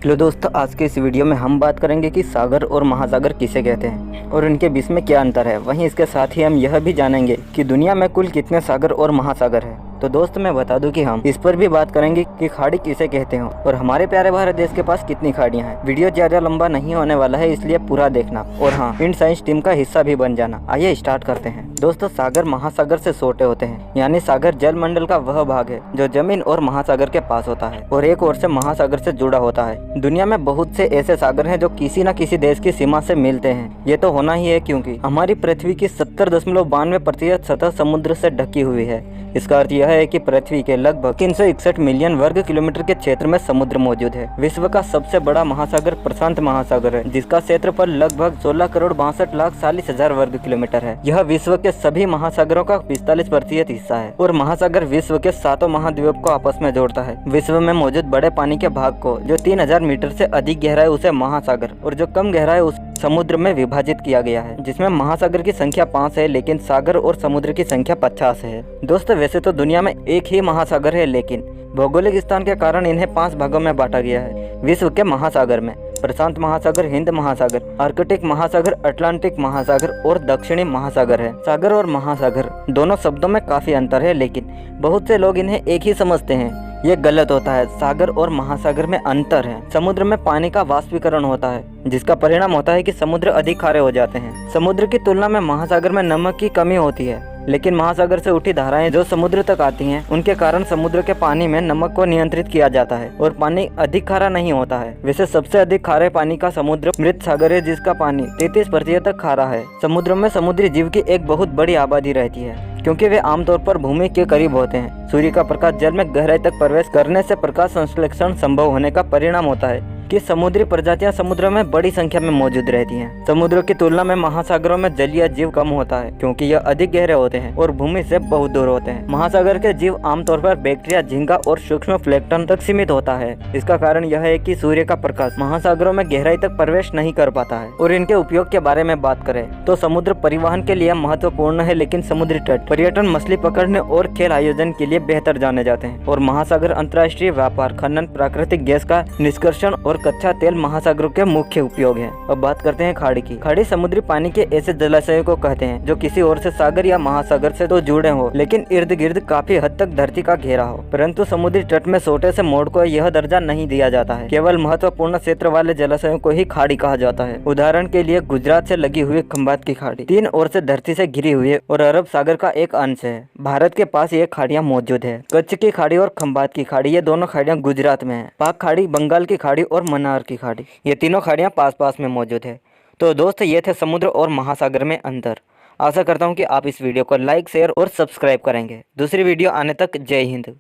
Hello दोस्तों, आज के इस वीडियो में हम बात करेंगे कि सागर और महासागर किसे कहते हैं और इनके बीच में क्या अंतर है। वहीं इसके साथ ही हम यह भी जानेंगे कि दुनिया में कुल कितने सागर और महासागर हैं। तो दोस्त मैं बता दूं कि हम इस पर भी बात करेंगे कि खाड़ी किसे कहते हैं और हमारे प्यारे भारत देश के पास कितनी खाड़ियां हैं। वीडियो ज्यादा लंबा नहीं होने वाला है, इसलिए पूरा देखना और हाँ, इंड साइंस टीम का हिस्सा भी बन जाना। आइए स्टार्ट करते हैं। दोस्तों, सागर महासागर से छोटे होते हैं, यानी सागर जल मंडल का वह भाग है जो जमीन और महासागर के पास होता है और एक ओर से महासागर से जुड़ा होता है। दुनिया में बहुत से ऐसे सागर हैं जो किसी न किसी देश की सीमा से मिलते हैं। ये तो होना ही है क्योंकि हमारी पृथ्वी की 70.92% सतह समुद्र से ढकी हुई है। इसका अर्थ यह है कि पृथ्वी के लगभग 361 मिलियन वर्ग किलोमीटर के क्षेत्र में समुद्र मौजूद है। विश्व का सबसे बड़ा महासागर प्रशांत महासागर है, जिसका क्षेत्रफल लगभग 16,62,40,000 वर्ग किलोमीटर है। यह विश्व के सभी महासागरों का 45% हिस्सा है और महासागर विश्व के 7 महाद्वीप को आपस में जोड़ता है। विश्व में मौजूद बड़े पानी के भाग को, जो 3000 मीटर से अधिक गहरा है, उसे महासागर और जो कम गहरा है उस समुद्र में विभाजित किया गया है, जिसमें महासागर की संख्या 5 है, लेकिन सागर और समुद्र की संख्या 50 है। दोस्तों, वैसे तो दुनिया में एक ही महासागर है, लेकिन भौगोलिक स्थान के कारण इन्हें 5 भागों में बांटा गया है। विश्व के महासागर में प्रशांत महासागर, हिंद महासागर, आर्कटिक महासागर, अटलांटिक महासागर और दक्षिणी महासागर है। सागर और महासागर दोनों शब्दों में काफी अंतर है, लेकिन बहुत से लोग इन्हें एक ही समझते हैं। ये गलत होता है। सागर और महासागर में अंतर है। समुद्र में पानी का वाष्पीकरण होता है, जिसका परिणाम होता है कि समुद्र अधिक खारे हो जाते हैं। समुद्र की तुलना में महासागर में नमक की कमी होती है, लेकिन महासागर से उठी धाराएं जो समुद्र तक आती हैं, उनके कारण समुद्र के पानी में नमक को नियंत्रित किया जाता है और पानी अधिक खारा नहीं होता है। वैसे सबसे अधिक खारे पानी का समुद्र मृत सागर है, जिसका पानी 33% तक खारा है। समुद्र में समुद्री जीव की एक बहुत बड़ी आबादी रहती है, क्योंकि वे आमतौर पर भूमि के करीब होते हैं। सूर्य का प्रकाश जल में गहराई तक प्रवेश करने से प्रकाश संश्लेषण संभव होने का परिणाम होता है कि समुद्री प्रजातियां समुद्र में बड़ी संख्या में मौजूद रहती हैं। समुद्रों की तुलना में महासागरों में जलीय जीव कम होता है, क्योंकि यह अधिक गहरे होते हैं और भूमि से बहुत दूर होते हैं। महासागर के जीव आमतौर पर बैक्टीरिया, झींगा और सूक्ष्म प्लैंकटन तक सीमित होता है। इसका कारण यह है कि सूर्य का प्रकाश महासागरों में गहराई तक प्रवेश नहीं कर पाता है। और इनके उपयोग के बारे में बात करें तो समुद्र परिवहन के लिए महत्वपूर्ण है, लेकिन समुद्री तट पर्यटन, मछली पकड़ने और खेल आयोजन के लिए बेहतर जाने जाते हैं। और महासागर अंतर्राष्ट्रीय व्यापार, खनन, प्राकृतिक गैस का निष्कर्षण और कच्चा तेल महासागरों के मुख्य उपयोग हैं। अब बात करते हैं खाड़ी की। खाड़ी समुद्री पानी के ऐसे जलाशयों को कहते हैं जो किसी ओर से सागर या महासागर से तो जुड़े हो, लेकिन इर्द गिर्द काफी हद तक धरती का घेरा हो। परंतु समुद्री तट में छोटे से मोड़ को यह दर्जा नहीं दिया जाता है। केवल महत्वपूर्ण क्षेत्र वाले जलाशयों को ही खाड़ी कहा जाता है। उदाहरण के लिए गुजरात से लगी हुई खंबात की खाड़ी 3 ओर से धरती से घिरी हुई है और अरब सागर का एक अंश है। भारत के पास ये खाड़ियाँ मौजूद है। कच्छ की खाड़ी और खंबात की खाड़ी, ये दोनों खाड़ियाँ गुजरात में है। पाक खाड़ी, बंगाल की खाड़ी और मन्नार की खाड़ी, ये तीनों खाड़ियाँ पास पास में मौजूद है। तो दोस्त, ये थे समुद्र और महासागर में अंतर। आशा करता हूँ कि आप इस वीडियो को लाइक, शेयर और सब्सक्राइब करेंगे। दूसरी वीडियो आने तक जय हिंद।